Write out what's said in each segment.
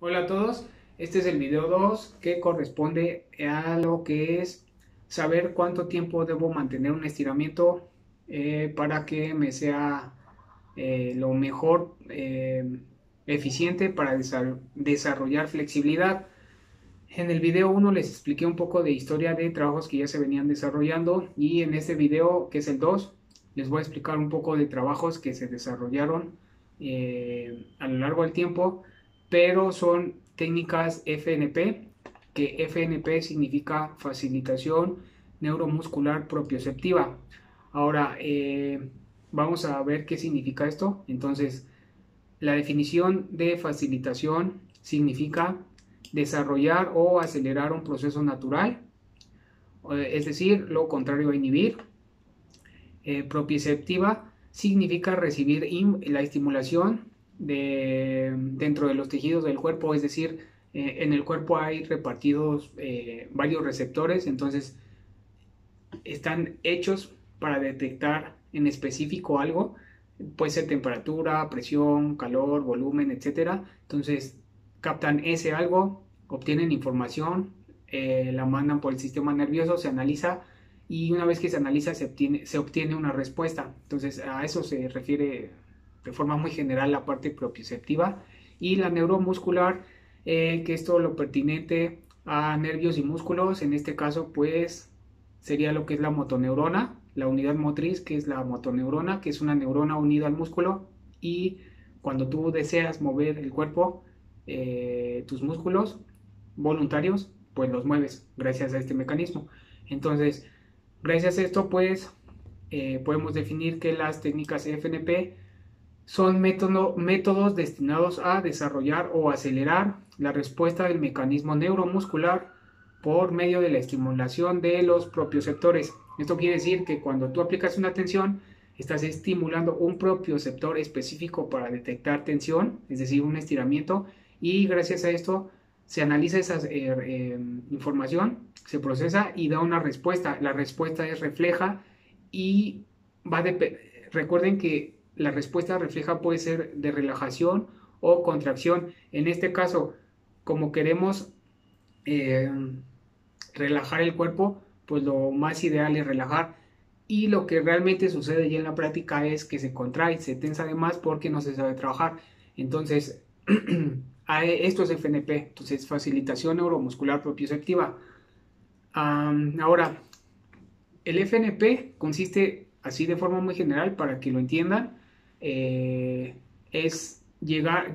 Hola a todos, este es el video 2 que corresponde a lo que es saber cuánto tiempo debo mantener un estiramiento para que me sea lo mejor eficiente para desarrollar flexibilidad. En el video 1 les expliqué un poco de historia de trabajos que ya se venían desarrollando y en este video, que es el 2, les voy a explicar un poco de trabajos que se desarrollaron a lo largo del tiempo, pero son técnicas FNP, que FNP significa facilitación neuromuscular propioceptiva. Ahora, vamos a ver qué significa esto. Entonces, la definición de facilitación significa desarrollar o acelerar un proceso natural, es decir, lo contrario a inhibir. Propioceptiva significa recibir la estimulación dentro de los tejidos del cuerpo, es decir, en el cuerpo hay repartidos varios receptores, entonces están hechos para detectar en específico algo, puede ser temperatura, presión, calor, volumen, etcétera. Entonces captan ese algo, obtienen información, la mandan por el sistema nervioso, se analiza y una vez que se analiza se obtiene una respuesta. Entonces a eso se refiere de forma muy general la parte propioceptiva. Y la neuromuscular, que es todo lo pertinente a nervios y músculos, en este caso pues sería lo que es la motoneurona, la unidad motriz, que es la motoneurona, que es una neurona unida al músculo, y cuando tú deseas mover el cuerpo, tus músculos voluntarios, pues los mueves gracias a este mecanismo. Entonces, gracias a esto, pues podemos definir que las técnicas FNP son métodos destinados a desarrollar o acelerar la respuesta del mecanismo neuromuscular por medio de la estimulación de los propioceptores. Esto quiere decir que cuando tú aplicas una tensión, estás estimulando un propioceptor específico para detectar tensión, es decir, un estiramiento, y gracias a esto se analiza esa información, se procesa y da una respuesta. La respuesta es refleja y recuerden que la respuesta refleja puede ser de relajación o contracción. En este caso, como queremos eh, relajar el cuerpo, pues lo más ideal es relajar. Y lo que realmente sucede ya en la práctica es que se contrae, se tensa de más porque no se sabe trabajar. Entonces, esto es FNP, entonces facilitación neuromuscular propioceptiva. Ahora, el FNP consiste, así de forma muy general, para que lo entiendan, es llevar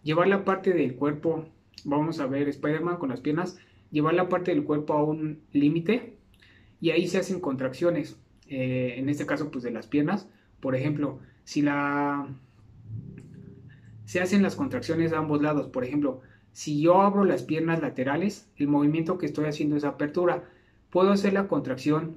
la parte del cuerpo, vamos a ver Spider-Man con las piernas, llevar la parte del cuerpo a un límite y ahí se hacen contracciones, en este caso pues de las piernas. Por ejemplo, se hacen las contracciones a ambos lados. Por ejemplo, si yo abro las piernas laterales, el movimiento que estoy haciendo es apertura. Puedo hacer la contracción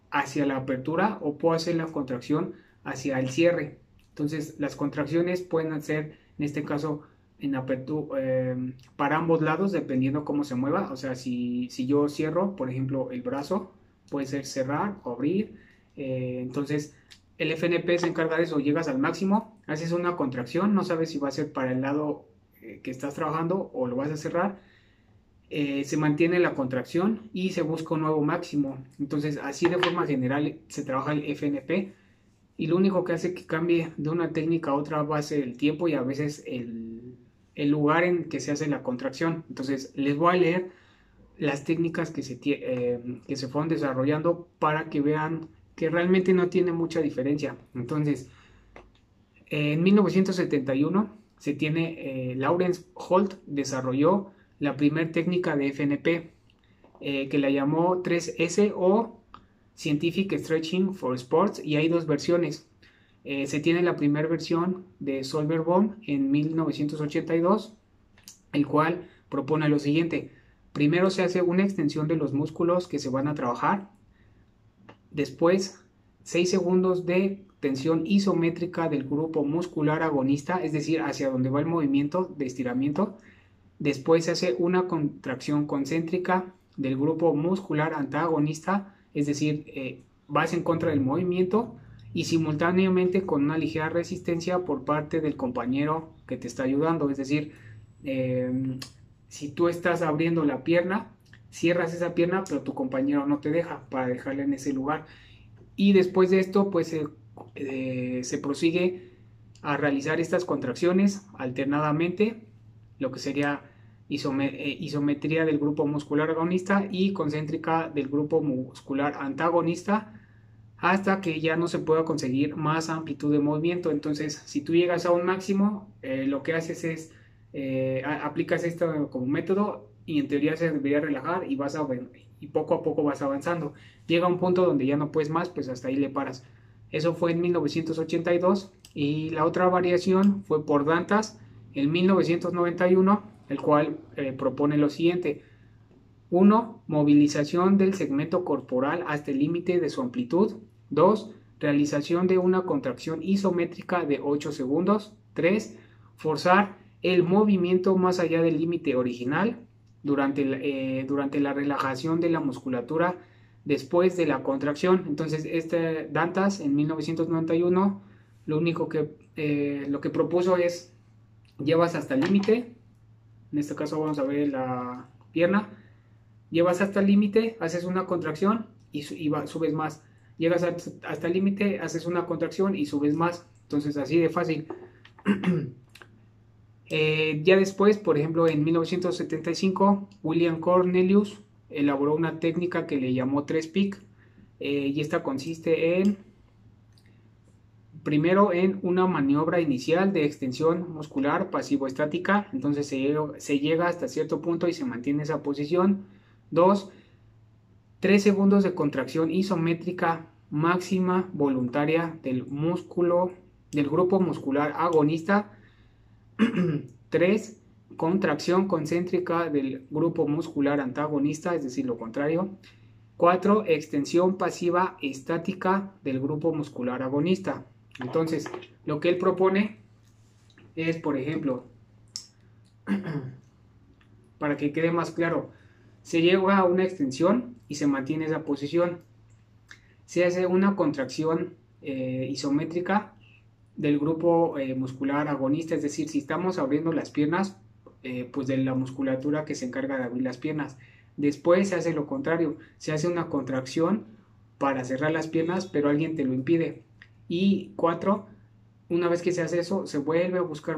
hacia la apertura o puedo hacer la contracción hacia el cierre. Entonces, las contracciones pueden hacer, en este caso, en apertura, para ambos lados, dependiendo cómo se mueva. O sea, si yo cierro, por ejemplo, el brazo, puede ser cerrar o abrir. Entonces, el FNP se encarga de eso, llegas al máximo, haces una contracción, no sabes si va a ser para el lado que estás trabajando o lo vas a cerrar, se mantiene la contracción y se busca un nuevo máximo. Entonces, así de forma general se trabaja el FNP y lo único que hace que cambie de una técnica a otra va a ser el tiempo y a veces el lugar en que se hace la contracción. Entonces, les voy a leer las técnicas que se fueron desarrollando para que vean que realmente no tiene mucha diferencia. Entonces, en 1971 se tiene, Lawrence Holt desarrolló la primera técnica de FNP, que la llamó 3S o Scientific Stretching for Sports, y hay dos versiones. Se tiene la primera versión de Solverbom en 1982, el cual propone lo siguiente. Primero se hace una extensión de los músculos que se van a trabajar. Después, 6 segundos de tensión isométrica del grupo muscular agonista, es decir, hacia donde va el movimiento de estiramiento. Después se hace una contracción concéntrica del grupo muscular antagonista, es decir, vas en contra del movimiento y simultáneamente con una ligera resistencia por parte del compañero que te está ayudando, es decir, si tú estás abriendo la pierna, cierras esa pierna, pero tu compañero no te deja para dejarla en ese lugar. Y después de esto, pues se prosigue a realizar estas contracciones alternadamente, lo que sería isometría del grupo muscular agonista y concéntrica del grupo muscular antagonista, hasta que ya no se pueda conseguir más amplitud de movimiento. Entonces, si tú llegas a un máximo, lo que haces es aplicas esto como método y en teoría se debería relajar y poco a poco vas avanzando. Llega un punto donde ya no puedes más, pues hasta ahí le paras. Eso fue en 1982 y la otra variación fue por Dantas en 1991, el cual propone lo siguiente: 1. Movilización del segmento corporal hasta el límite de su amplitud. 2. Realización de una contracción isométrica de 8 segundos. 3. Forzar el movimiento más allá del límite original durante la relajación de la musculatura después de la contracción. Entonces, Dantas en 1991 lo que propuso es: llevas hasta el límite, en este caso vamos a ver la pierna, llevas hasta el límite, haces una contracción y subes más. Llegas hasta el límite, haces una contracción y subes más. Entonces, así de fácil. Ya después, por ejemplo, en 1975, William Cornelius elaboró una técnica que le llamó 3-peak, y esta consiste primero en una maniobra inicial de extensión muscular pasivo-estática. Entonces se llega hasta cierto punto y se mantiene esa posición. 2. 3 segundos de contracción isométrica máxima voluntaria del grupo muscular agonista. 3. Contracción concéntrica del grupo muscular antagonista, es decir, lo contrario. 4. Extensión pasiva estática del grupo muscular agonista. Entonces, lo que él propone es, por ejemplo, para que quede más claro, se llega a una extensión y se mantiene esa posición. Se hace una contracción isométrica del grupo muscular agonista, es decir, si estamos abriendo las piernas, pues de la musculatura que se encarga de abrir las piernas. Después se hace lo contrario, se hace una contracción para cerrar las piernas, pero alguien te lo impide. Y 4, una vez que se hace eso, se vuelve a buscar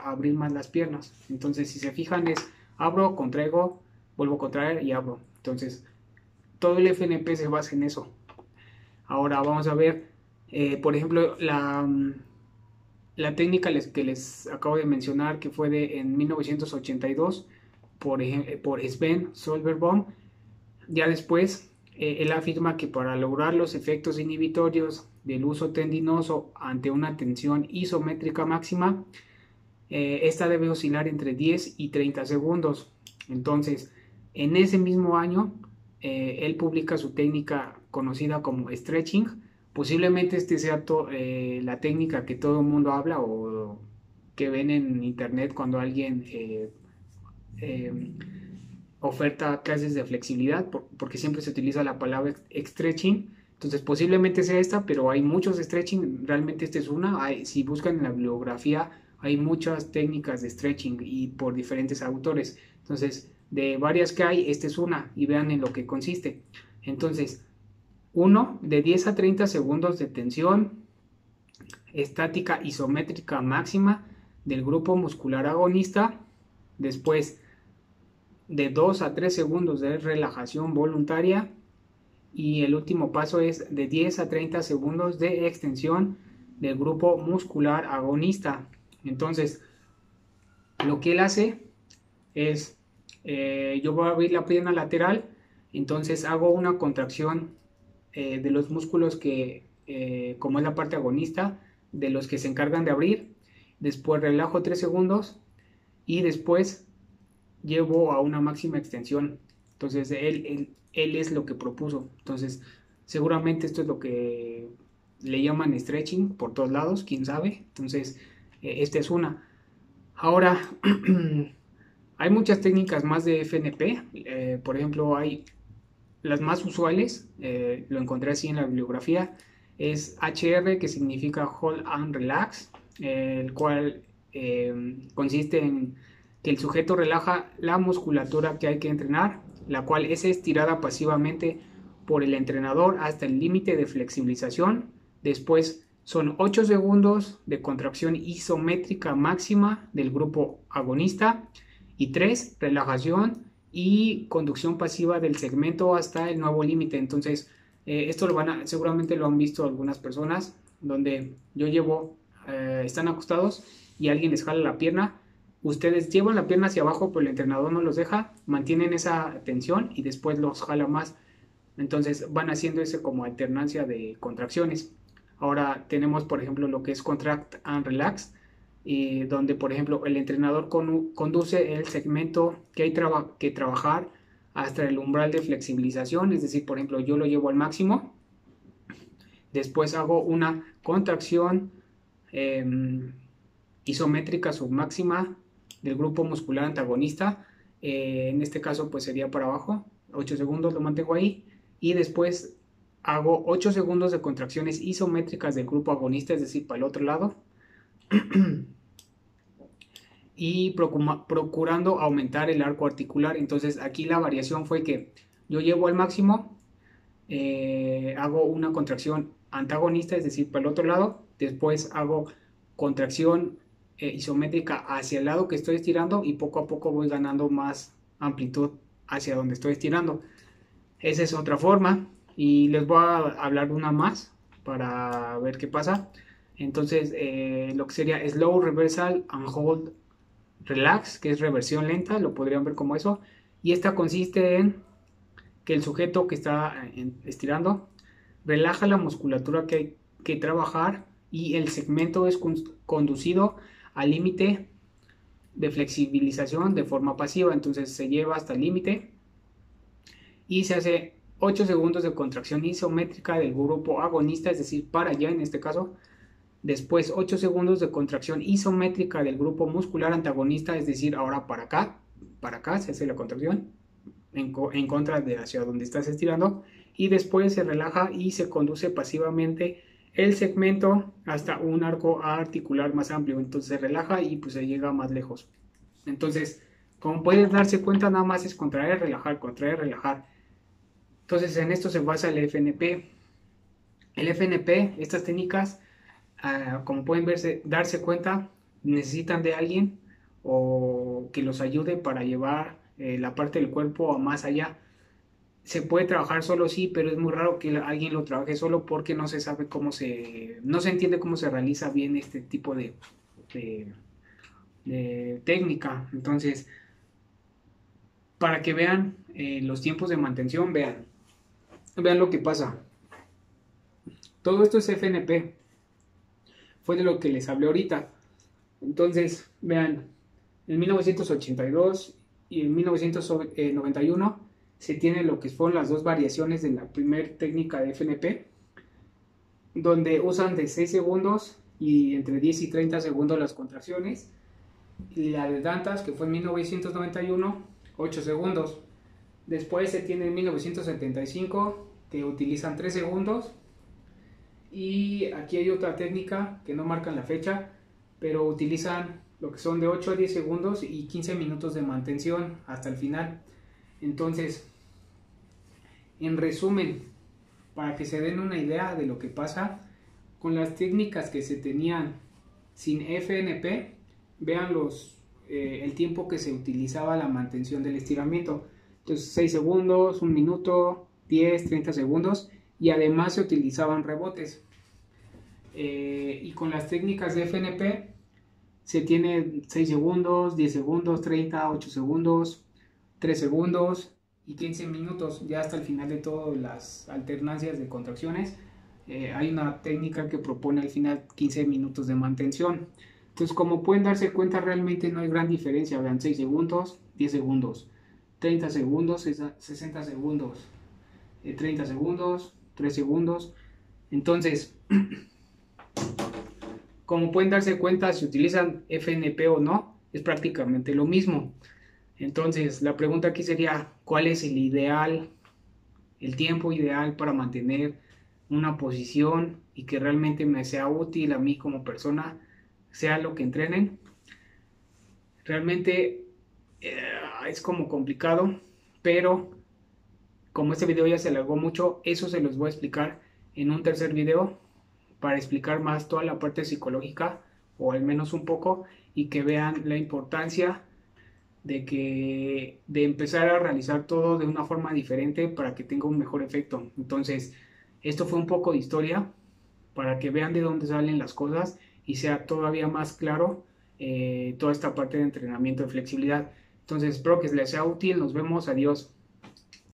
abrir más las piernas. Entonces, si se fijan, es abro, contraigo, vuelvo a contraer y abro. Entonces, todo el FNP se basa en eso. Ahora vamos a ver, por ejemplo, la técnica que les acabo de mencionar, que fue en 1982 por Sven Solberbaum. Ya después, él afirma que para lograr los efectos inhibitorios del uso tendinoso ante una tensión isométrica máxima, esta debe oscilar entre 10 y 30 segundos. Entonces, en ese mismo año, él publica su técnica conocida como stretching. Posiblemente este sea la técnica que todo el mundo habla o que ven en internet cuando alguien oferta clases de flexibilidad, porque siempre se utiliza la palabra stretching. Entonces posiblemente sea esta, pero hay muchos stretching, realmente esta es una. Si buscan en la bibliografía hay muchas técnicas de stretching y por diferentes autores. Entonces, de varias que hay, esta es una y vean en lo que consiste. Entonces, 1, de 10 a 30 segundos de tensión estática isométrica máxima del grupo muscular agonista. Después, de 2 a 3 segundos de relajación voluntaria. Y el último paso es de 10 a 30 segundos de extensión del grupo muscular agonista. Entonces, lo que él hace es, yo voy a abrir la pierna lateral, entonces hago una contracción de los músculos como es la parte agonista, de los que se encargan de abrir. Después relajo 3 segundos y después llevo a una máxima extensión. Entonces, él es lo que propuso. Entonces, seguramente esto es lo que le llaman stretching por todos lados, quién sabe. Entonces, esta es una. Ahora, hay muchas técnicas más de FNP. Por ejemplo, hay las más usuales, lo encontré así en la bibliografía, es HR, que significa Hold and Relax, el cual consiste en que el sujeto relaja la musculatura que hay que entrenar, la cual es estirada pasivamente por el entrenador hasta el límite de flexibilización. Después son 8 segundos de contracción isométrica máxima del grupo agonista y 3 relajación y conducción pasiva del segmento hasta el nuevo límite. Entonces, esto seguramente lo han visto algunas personas, donde están acostados y alguien les jala la pierna. Ustedes llevan la pierna hacia abajo, pero el entrenador no los deja, mantienen esa tensión y después los jala más. Entonces van haciendo ese como alternancia de contracciones. Ahora tenemos, por ejemplo, lo que es contract and relax, donde, por ejemplo, el entrenador conduce el segmento que hay que trabajar hasta el umbral de flexibilización. Es decir, por ejemplo, yo lo llevo al máximo, después hago una contracción isométrica submáxima del grupo muscular antagonista. En este caso pues sería para abajo, 8 segundos lo mantengo ahí, y después hago 8 segundos de contracciones isométricas del grupo agonista, es decir, para el otro lado, y procurando aumentar el arco articular. Entonces aquí la variación fue que yo llevo al máximo, hago una contracción antagonista, es decir, para el otro lado, después hago contracción isométrica hacia el lado que estoy estirando y poco a poco voy ganando más amplitud hacia donde estoy estirando. Esa es otra forma y les voy a hablar una más para ver qué pasa. Entonces, lo que sería Slow Reversal and Hold Relax, que es reversión lenta, lo podrían ver como eso. Y esta consiste en que el sujeto que está estirando relaja la musculatura que hay que trabajar y el segmento es conducido al límite de flexibilización de forma pasiva. Entonces se lleva hasta el límite y se hace 8 segundos de contracción isométrica del grupo agonista, es decir, para allá en este caso. Después 8 segundos de contracción isométrica del grupo muscular antagonista, es decir, ahora para acá se hace la contracción en contra de hacia donde estás estirando, y después se relaja y se conduce pasivamente el segmento hasta un arco articular más amplio. Entonces se relaja y pues se llega más lejos. Entonces, como puedes darse cuenta, nada más es contraer, relajar, contraer, relajar. Entonces en esto se basa el FNP. El FNP, estas técnicas, como pueden darse cuenta, necesitan de alguien o que los ayude para llevar la parte del cuerpo a más allá. Se puede trabajar solo, sí, pero es muy raro que alguien lo trabaje solo porque no se sabe no se entiende cómo se realiza bien este tipo de técnica. Entonces, para que vean los tiempos de mantención, vean lo que pasa. Todo esto es FNP. Fue de lo que les hablé ahorita. Entonces, vean, en 1982 y en 1991 se tiene lo que fueron las dos variaciones de la primera técnica de FNP, donde usan de 6 segundos y entre 10 y 30 segundos las contracciones, y la de Dantas, que fue en 1991, 8 segundos. Después se tiene en 1975, que utilizan 3 segundos, y aquí hay otra técnica que no marcan la fecha, pero utilizan lo que son de 8 a 10 segundos y 15 minutos de mantención hasta el final. Entonces, en resumen, para que se den una idea de lo que pasa con las técnicas que se tenían sin FNP, vean el tiempo que se utilizaba la mantención del estiramiento. Entonces 6 segundos, 1 minuto, 10, 30 segundos, y además se utilizaban rebotes. Y con las técnicas de FNP se tiene 6 segundos, 10 segundos, 30, 8 segundos, 3 segundos y 15 minutos, ya hasta el final de todas las alternancias de contracciones. Hay una técnica que propone al final 15 minutos de mantención. Entonces, como pueden darse cuenta, realmente no hay gran diferencia. Vean, 6 segundos, 10 segundos, 30 segundos, 60 segundos, 30 segundos, 3 segundos. Entonces, como pueden darse cuenta, si utilizan FNP o no, es prácticamente lo mismo. Entonces, la pregunta aquí sería, ¿cuál es el tiempo ideal para mantener una posición y que realmente me sea útil a mí como persona, sea lo que entrenen? Realmente eh, es como complicado, pero como este video ya se alargó mucho, eso se los voy a explicar en un tercer video para explicar más toda la parte psicológica, o al menos un poco, y que vean la importancia de empezar a realizar todo de una forma diferente para que tenga un mejor efecto. Entonces, esto fue un poco de historia para que vean de dónde salen las cosas y sea todavía más claro toda esta parte de entrenamiento de flexibilidad. Entonces, espero que les sea útil. Nos vemos. Adiós.